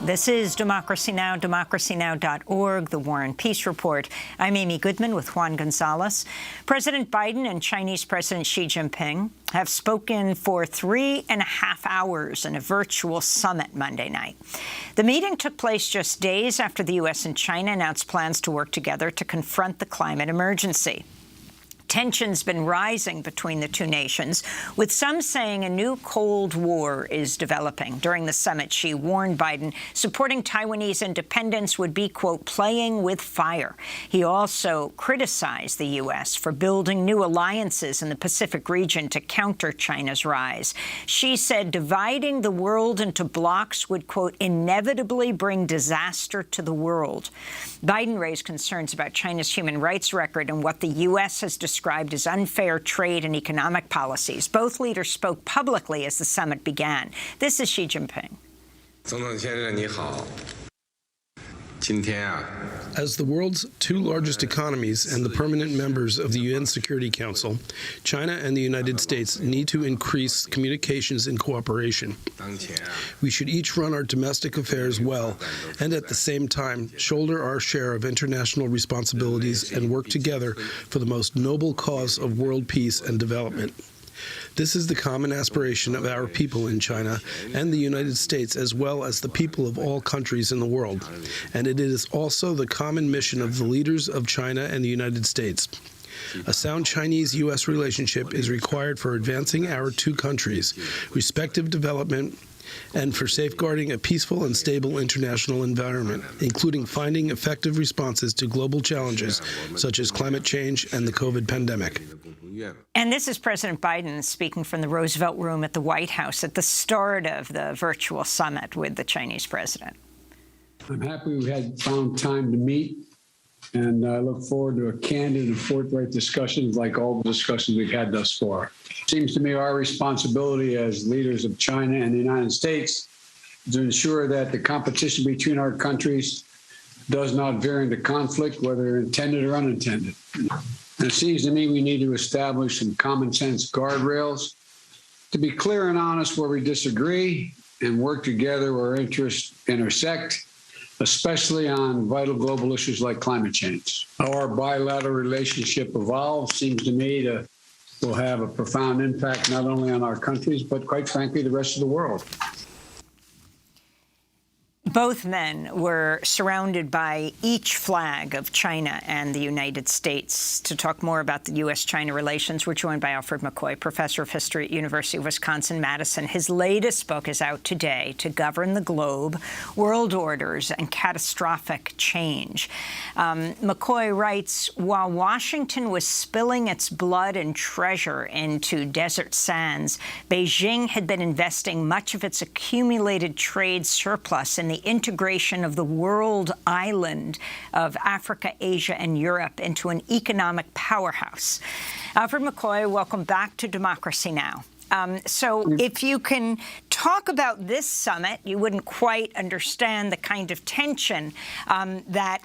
This is Democracy Now!, democracynow.org, the War and Peace Report. I'm Amy Goodman with Juan Gonzalez. President Biden and Chinese President Xi Jinping have spoken for 3.5 hours in a virtual summit Monday night. The meeting took place just days after the U.S. and China announced plans to work together to confront the climate emergency. Tension's been rising between the two nations, with some saying a new Cold War is developing. During the summit, Xi warned Biden supporting Taiwanese independence would be, quote, playing with fire. He also criticized the U.S. for building new alliances in the Pacific region to counter China's rise. Xi said dividing the world into blocs would, quote, inevitably bring disaster to the world. Biden raised concerns about China's human rights record and what the U.S. has described as unfair trade and economic policies. Both leaders spoke publicly as the summit began. This is Xi Jinping. As the world's two largest economies and the permanent members of the UN Security Council, China and the United States need to increase communications and cooperation. We should each run our domestic affairs well and at the same time shoulder our share of international responsibilities and work together for the most noble cause of world peace and development. This is the common aspiration of our people in China and the United States, as well as the people of all countries in the world. And it is also the common mission of the leaders of China and the United States. A sound Chinese-U.S. relationship is required for advancing our two countries' respective development and for safeguarding a peaceful and stable international environment, including finding effective responses to global challenges such as climate change and the COVID pandemic. And this is President Biden speaking from the Roosevelt Room at the White House at the start of the virtual summit with the Chinese president. I'm happy we had found time to meet, and I look forward to a candid and forthright discussions like all the discussions we've had thus far. It seems to me our responsibility as leaders of China and the United States is to ensure that the competition between our countries does not veer into conflict, whether intended or unintended. And it seems to me we need to establish some common sense guardrails to be clear and honest where we disagree and work together where interests intersect, especially on vital global issues like climate change. How our bilateral relationship evolves seems to me will have a profound impact not only on our countries, but quite frankly, the rest of the world. Both men were surrounded by each flag of China and the United States. To talk more about the U.S. China relations, we're joined by Alfred McCoy, professor of history at University of Wisconsin-Madison. His latest book is out today, To Govern the Globe, World Orders and Catastrophic Change. McCoy writes, while Washington was spilling its blood and treasure into desert sands, Beijing had been investing much of its accumulated trade surplus in the integration of the world island of Africa, Asia, and Europe into an economic powerhouse. Alfred McCoy, welcome back to Democracy Now! So if you can talk about this summit, you wouldn't quite understand the kind of tension that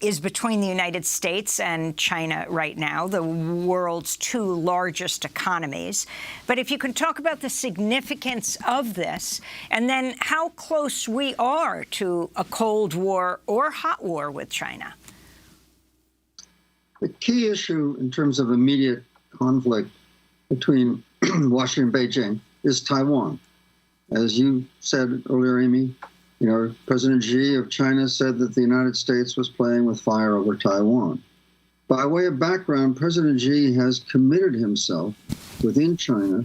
is between the United States and China right now, the world's two largest economies. But if you can talk about the significance of this and then how close we are to a Cold War or hot war with China. The key issue in terms of immediate conflict between Washington and Beijing is Taiwan. As you said earlier, Amy, President Xi of China said that the United States was playing with fire over Taiwan. By way of background, President Xi has committed himself within China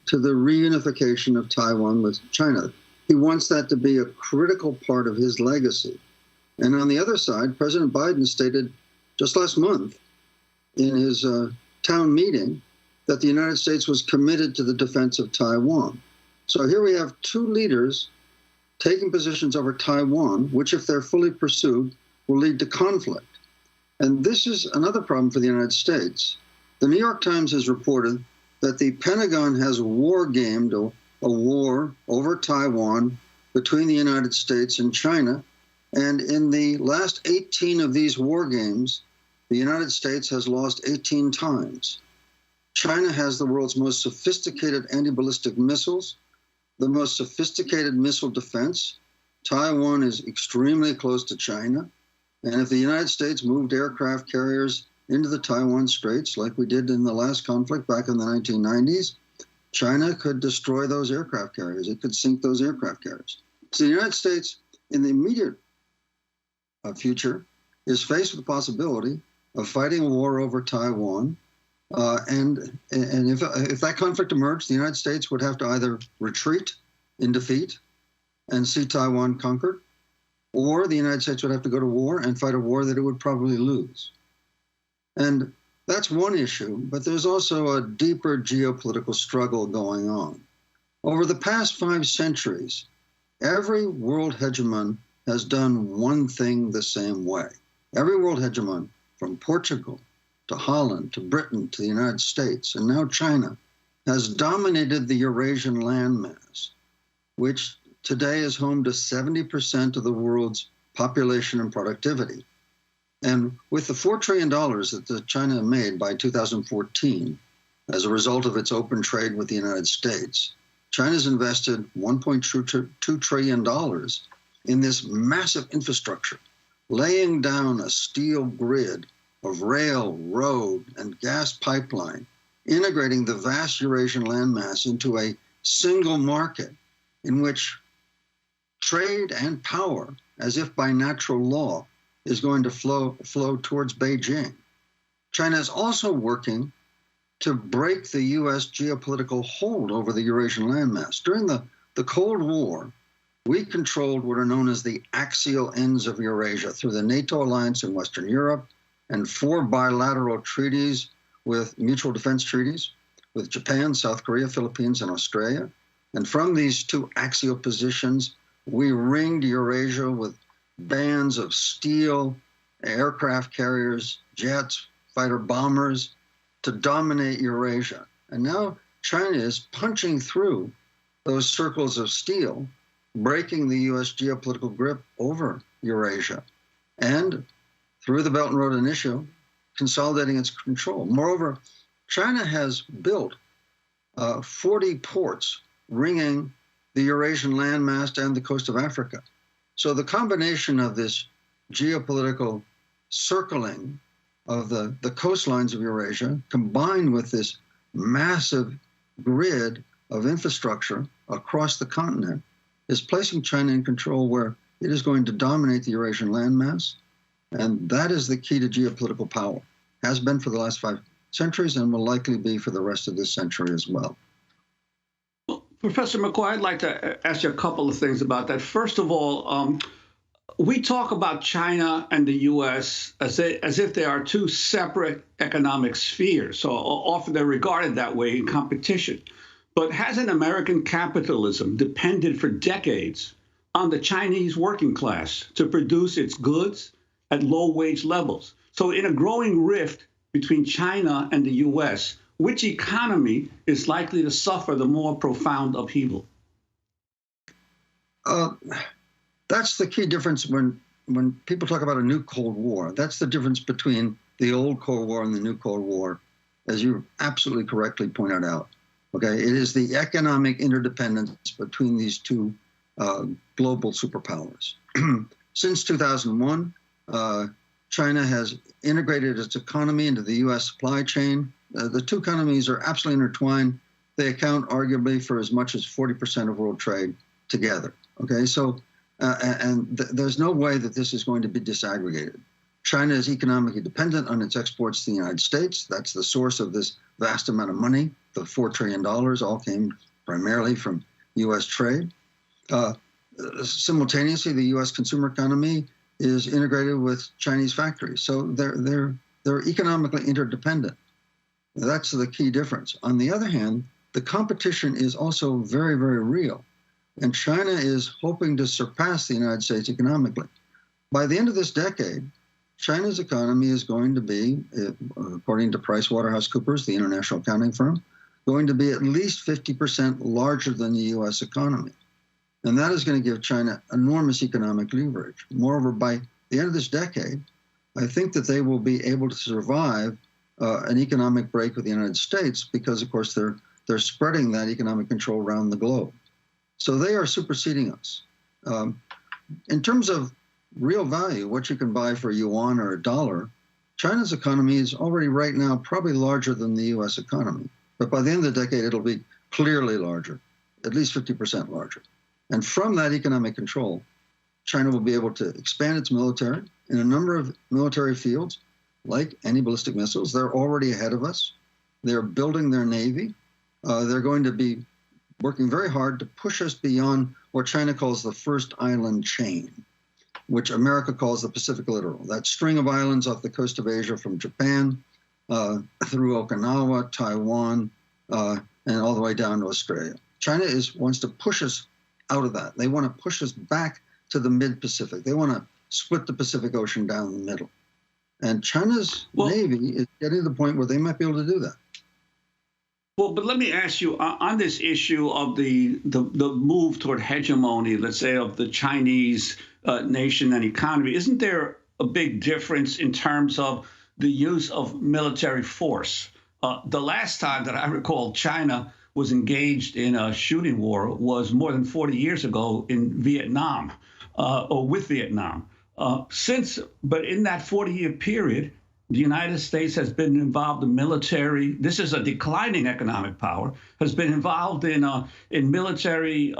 to the reunification of Taiwan with China. He wants that to be a critical part of his legacy. And on the other side, President Biden stated just last month in his town meeting that the United States was committed to the defense of Taiwan. So here we have two leaders taking positions over Taiwan, which, if they're fully pursued, will lead to conflict. And this is another problem for the United States. The New York Times has reported that the Pentagon has war-gamed a war over Taiwan between the United States and China. And in the last 18 of these war games, the United States has lost 18 times. China has the world's most sophisticated anti-ballistic missiles, the most sophisticated missile defense, Taiwan is extremely close to China. And if the United States moved aircraft carriers into the Taiwan Straits, like we did in the last conflict back in the 1990s, China could destroy those aircraft carriers. It could sink those aircraft carriers. So the United States, in the immediate future, is faced with the possibility of fighting a war over Taiwan. And if that conflict emerged, the United States would have to either retreat in defeat and see Taiwan conquered, or the United States would have to go to war and fight a war that it would probably lose. And that's one issue, but there's also a deeper geopolitical struggle going on. Over the past 5 centuries, every world hegemon has done one thing the same way. Every world hegemon, from Portugal to Holland to Britain to the United States, and now China, has dominated the Eurasian landmass, which today is home to 70% of the world's population and productivity. And with the $4 trillion that China made by 2014, as a result of its open trade with the United States, China's invested $1.2 trillion in this massive infrastructure, laying down a steel grid of rail, road, and gas pipeline, integrating the vast Eurasian landmass into a single market in which trade and power, as if by natural law, is going to flow towards Beijing. China is also working to break the U.S. geopolitical hold over the Eurasian landmass. During the Cold War, we controlled what are known as the axial ends of Eurasia through the NATO alliance in Western Europe and 4 bilateral treaties with mutual defense treaties with Japan, South Korea, Philippines, and Australia. And from these 2 axial positions, we ringed Eurasia with bands of steel, aircraft carriers, jets, fighter bombers to dominate Eurasia. And now China is punching through those circles of steel, breaking the U.S. geopolitical grip over Eurasia, and through the Belt and Road Initiative, consolidating its control. Moreover, China has built 40 ports ringing the Eurasian landmass and the coast of Africa. So the combination of this geopolitical circling of the coastlines of Eurasia, combined with this massive grid of infrastructure across the continent, is placing China in control where it is going to dominate the Eurasian landmass. And that is the key to geopolitical power. Has been for the last 5 centuries and will likely be for the rest of this century as well. Professor McCoy, I'd like to ask you a couple of things about that. First of all, we talk about China and the U.S. as if they are 2 separate economic spheres. So often they're regarded that way in competition. But hasn't American capitalism depended for decades on the Chinese working class to produce its goods at low wage levels? So in a growing rift between China and the U.S., which economy is likely to suffer the more profound upheaval? That's the key difference when people talk about a new Cold War. That's the difference between the old Cold War and the new Cold War, as you absolutely correctly pointed out. Okay, it is the economic interdependence between these 2 global superpowers. Since 2001, China has integrated its economy into the U.S. supply chain. The 2 economies are absolutely intertwined. They account arguably for as much as 40% of world trade together. Okay, so there's no way that this is going to be disaggregated. China is economically dependent on its exports to the United States. That's the source of this vast amount of money. The $4 trillion all came primarily from U.S. trade. Simultaneously, the U.S. consumer economy is integrated with Chinese factories. So they're economically interdependent. That's the key difference. On the other hand, the competition is also very, very real. And China is hoping to surpass the United States economically. By the end of this decade, China's economy is going to be, according to PricewaterhouseCoopers, the international accounting firm, going to be at least 50% larger than the U.S. economy. And that is going to give China enormous economic leverage. Moreover, by the end of this decade, I think that they will be able to survive an economic break with the United States because, of course, they're spreading that economic control around the globe. So they are superseding us. in terms of real value, what you can buy for yuan or a dollar, China's economy is already right now probably larger than the U.S. economy. But by the end of the decade, it'll be clearly larger, at least 50% larger. And from that economic control, China will be able to expand its military in a number of military fields, like anti-ballistic missiles. They're already ahead of us. They're building their navy. They're going to be working very hard to push us beyond what China calls the first island chain, which America calls the Pacific Littoral. That string of islands off the coast of Asia from Japan through Okinawa, Taiwan, and all the way down to Australia. China wants to push us out of that. They want to push us back to the mid-Pacific. They want to split the Pacific Ocean down the middle. And China's Navy is getting to the point where they might be able to do that. Well, but let me ask you, on this issue of the move toward hegemony, let's say, of the Chinese nation and economy, isn't there a big difference in terms of the use of military force? The last time that I recall China was engaged in a shooting war was more than 40 years ago in Vietnam, or with Vietnam. But in that 40-year period, the United States has been involved in military. This is a declining economic power. Has been involved in military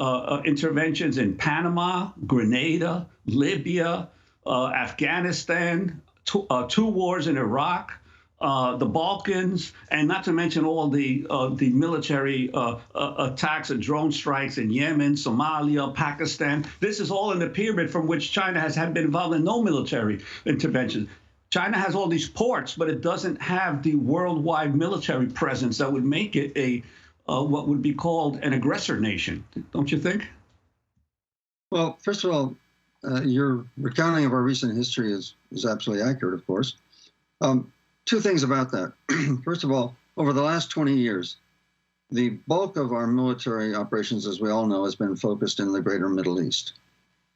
interventions in Panama, Grenada, Libya, Afghanistan, two wars in Iraq, the Balkans, and not to mention all the military attacks and drone strikes in Yemen, Somalia, Pakistan. This is all in the period from which China has been involved in no military intervention. China has all these ports, but it doesn't have the worldwide military presence that would make it a what would be called an aggressor nation. Don't you think? Well, first of all, your recounting of our recent history is absolutely accurate, of course. Two things about that. First of all, over the last 20 years, the bulk of our military operations, as we all know, has been focused in the greater Middle East.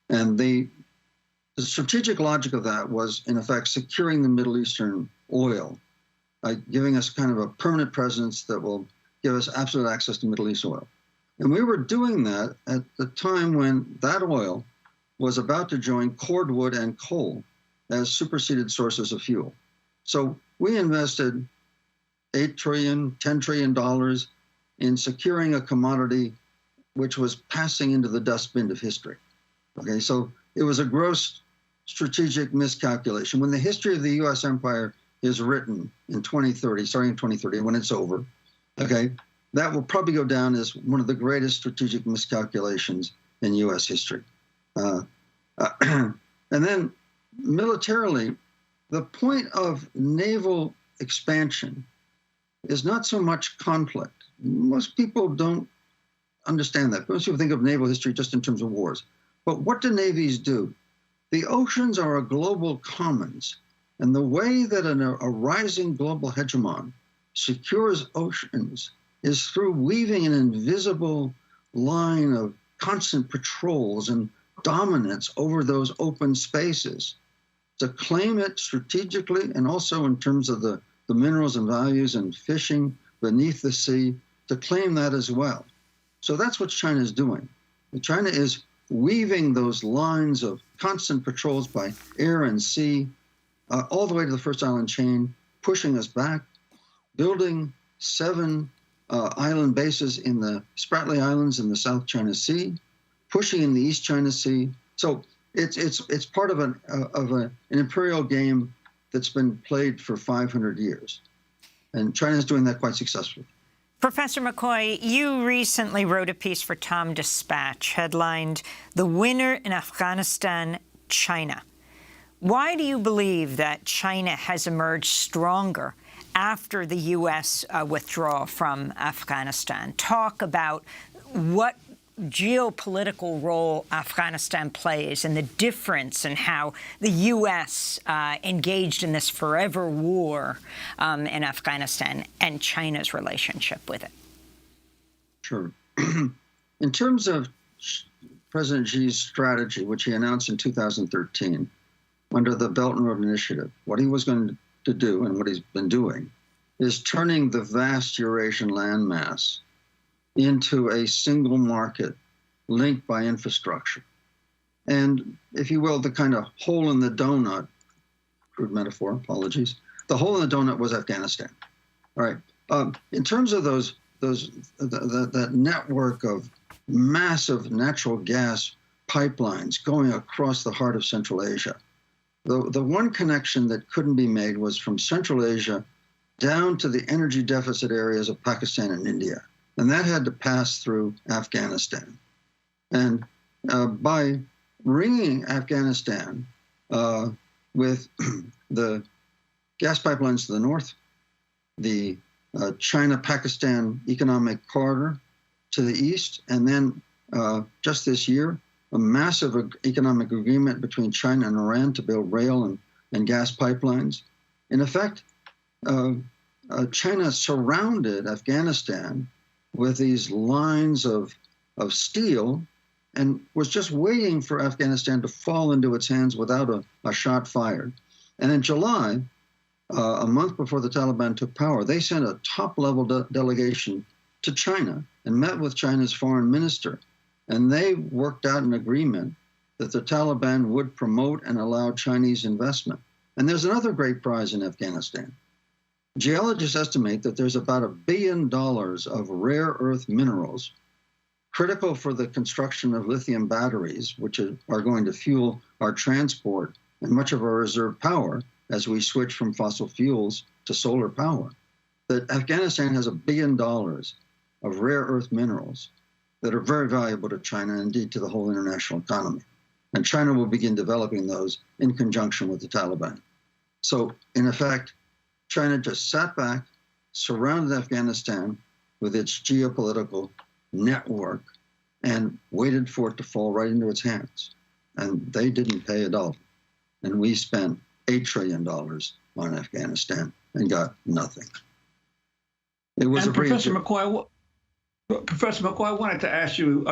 And the strategic logic of that was, in effect, securing the Middle Eastern oil, giving us kind of a permanent presence that will give us absolute access to Middle East oil. And we were doing that at the time when that oil was about to join cordwood and coal as superseded sources of fuel. So we invested $8 trillion, $10 trillion in securing a commodity which was passing into the dustbin of history. Okay, so it was a gross strategic miscalculation. When the history of the U.S. empire is written in 2030, starting in 2030, when it's over, okay, that will probably go down as one of the greatest strategic miscalculations in U.S. history. And then militarily, the point of naval expansion is not so much conflict. Most people don't understand that. Most people think of naval history just in terms of wars. But what do navies do? The oceans are a global commons. And the way that a rising global hegemon secures oceans is through weaving an invisible line of constant patrols and dominance over those open spaces to claim it strategically and also in terms of the minerals and values and fishing beneath the sea, to claim that as well. So that's what China is doing. China is weaving those lines of constant patrols by air and sea all the way to the first island chain, pushing us back, building 7 island bases in the Spratly Islands in the South China Sea, pushing in the East China Sea. So it's part of an imperial game that's been played for 500 years. And China's doing that quite successfully. Professor McCoy, you recently wrote a piece for Tom Dispatch headlined, "The Winner in Afghanistan, China." Why do you believe that China has emerged stronger after the U.S. withdrawal from Afghanistan? Talk about what geopolitical role Afghanistan plays and the difference in how the U.S. engaged in this forever war in Afghanistan and China's relationship with it. Sure. In terms of President Xi's strategy, which he announced in 2013 under the Belt and Road Initiative, what he was going to do and what he's been doing is turning the vast Eurasian landmass into a single market linked by infrastructure. And if you will, the kind of hole in the donut, crude metaphor, apologies, the hole in the donut was Afghanistan. All right. In terms of that network of massive natural gas pipelines going across the heart of Central Asia, the one connection that couldn't be made was from Central Asia down to the energy deficit areas of Pakistan and India. And that had to pass through Afghanistan. And by ringing Afghanistan with the gas pipelines to the north, the China-Pakistan economic corridor to the east, and then just this year, a massive economic agreement between China and Iran to build rail and gas pipelines. In effect, China surrounded Afghanistan with these lines of steel and was just waiting for Afghanistan to fall into its hands without a shot fired. And in July, a month before the Taliban took power, they sent a top-level delegation to China and met with China's foreign minister. And they worked out an agreement that the Taliban would promote and allow Chinese investment. And there's another great prize in Afghanistan. Geologists estimate that there's about $1 billion of rare earth minerals critical for the construction of lithium batteries, which are going to fuel our transport and much of our reserve power as we switch from fossil fuels to solar power. That Afghanistan has $1 billion of rare earth minerals that are very valuable to China and indeed to the whole international economy. And China will begin developing those in conjunction with the Taliban. So in effect, China just sat back, surrounded Afghanistan with its geopolitical network and waited for it to fall right into its hands. And they didn't pay a dollar. And we spent $8 trillion on Afghanistan and got nothing. It was Professor McCoy, I wanted to ask you,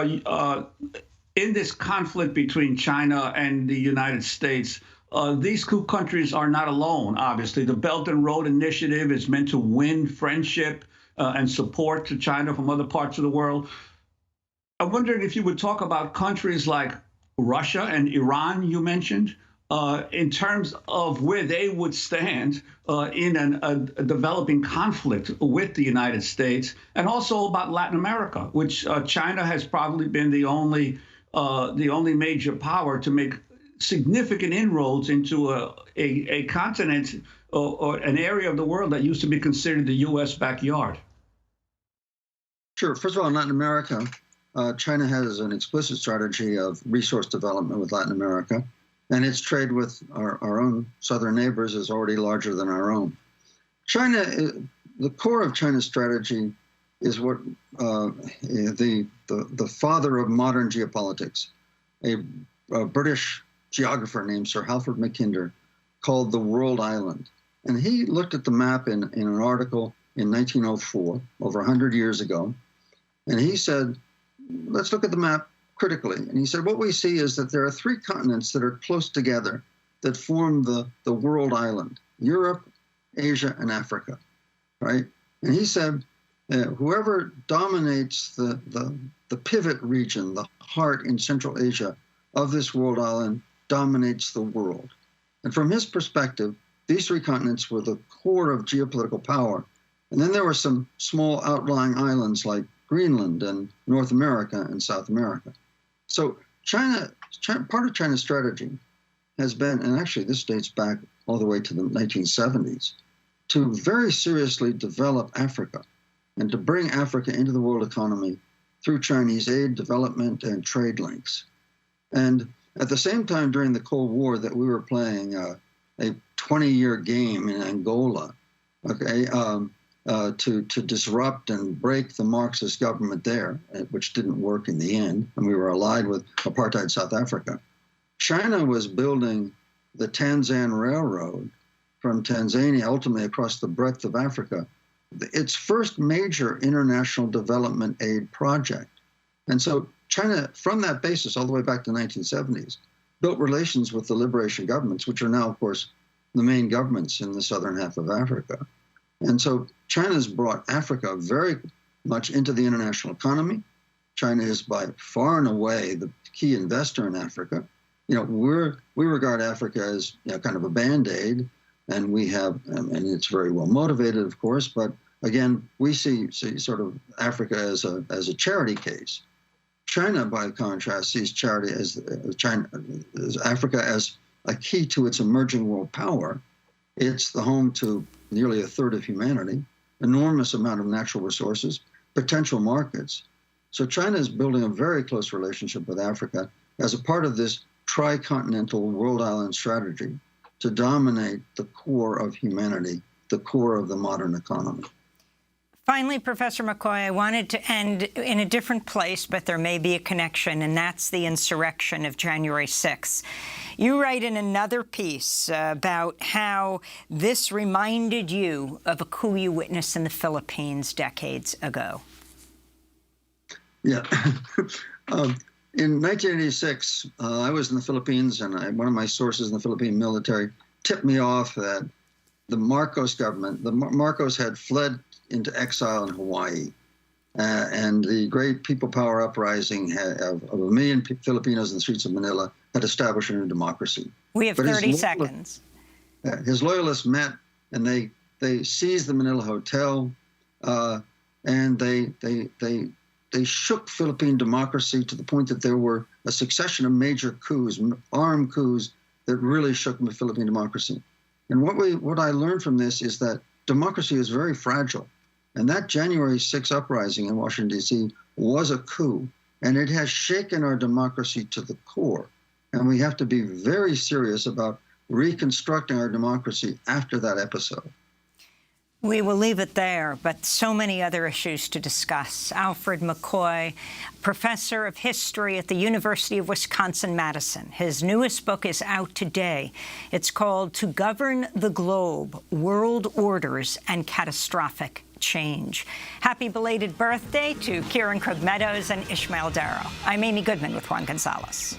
in this conflict between China and the United States, these two countries are not alone, obviously. The Belt and Road Initiative is meant to win friendship and support to China from other parts of the world. I'm wondering if you would talk about countries like Russia and Iran, you mentioned, in terms of where they would stand in a developing conflict with the United States, and also about Latin America, which China has probably been the only major power to make significant inroads into a continent or an area of the world that used to be considered the U.S. backyard. Sure. First of all, in Latin America, China has an explicit strategy of resource development with Latin America, and its trade with our own southern neighbors is already larger than our own. China, the core of China's strategy is what the father of modern geopolitics, a British geographer named Sir Alfred McCoy, called the World Island. And he looked at the map in an article in 1904, over 100 years ago, and he said, let's look at the map critically. And he said, what we see is that there are three continents that are close together that form the world island: Europe, Asia, and Africa, right? And he said, whoever dominates the pivot region, the heart in Central Asia of this world island, dominates the world. And from his perspective, these three continents were the core of geopolitical power. And then there were some small outlying islands like Greenland and North America and South America. So China, part of China's strategy has been, and actually this dates back all the way to the 1970s, to very seriously develop Africa and to bring Africa into the world economy through Chinese aid, development, and trade links. And at the same time during the Cold War that we were playing a 20-year game in Angola, okay, to disrupt and break the Marxist government there, which didn't work in the end, and we were allied with apartheid South Africa. China was building the Tanzan Railroad from Tanzania ultimately across the breadth of Africa, its first major international development aid project. And so China, from that basis all the way back to the 1970s, built relations with the liberation governments, which are now, of course, the main governments in the southern half of Africa. And so China's brought Africa very much into the international economy. China is by far and away the key investor in Africa. we regard Africa as kind of a Band-Aid, and we have, and it's very well motivated, of course, but again, we see sort of Africa as a charity case. China, by contrast, sees charity as Africa as a key to its emerging world power. It's the home to nearly a third of humanity, enormous amount of natural resources, potential markets. So China is building a very close relationship with Africa as a part of this tri-continental world island strategy to dominate the core of humanity, the core of the modern economy. Finally, Professor McCoy, I wanted to end in a different place, but there may be a connection, and that's the insurrection of January 6th. You write in another piece about how this reminded you of a coup you witnessed in the Philippines decades ago. Yeah. In 1986, I was in the Philippines, and one of my sources in the Philippine military tipped me off that the Marcos government, the Marcos had fled into exile in Hawaii. And the great people power uprising of 1 million Filipinos in the streets of Manila had established a new democracy. We have 30 seconds. His loyalists met, and they seized the Manila Hotel, and they shook Philippine democracy to the point that there were a succession of major coups, armed coups, that really shook the Philippine democracy. And what I learned from this is that democracy is very fragile. And that January 6th uprising in Washington, D.C. was a coup, and it has shaken our democracy to the core. And we have to be very serious about reconstructing our democracy after that episode. We will leave it there, but so many other issues to discuss. Alfred McCoy, professor of history at the University of Wisconsin-Madison. His newest book is out today. It's called To Govern the Globe, World Orders and Catastrophic Change. Happy belated birthday to Kieran Krug Meadows and Ishmael Darrow. I'm Amy Goodman with Juan Gonzalez.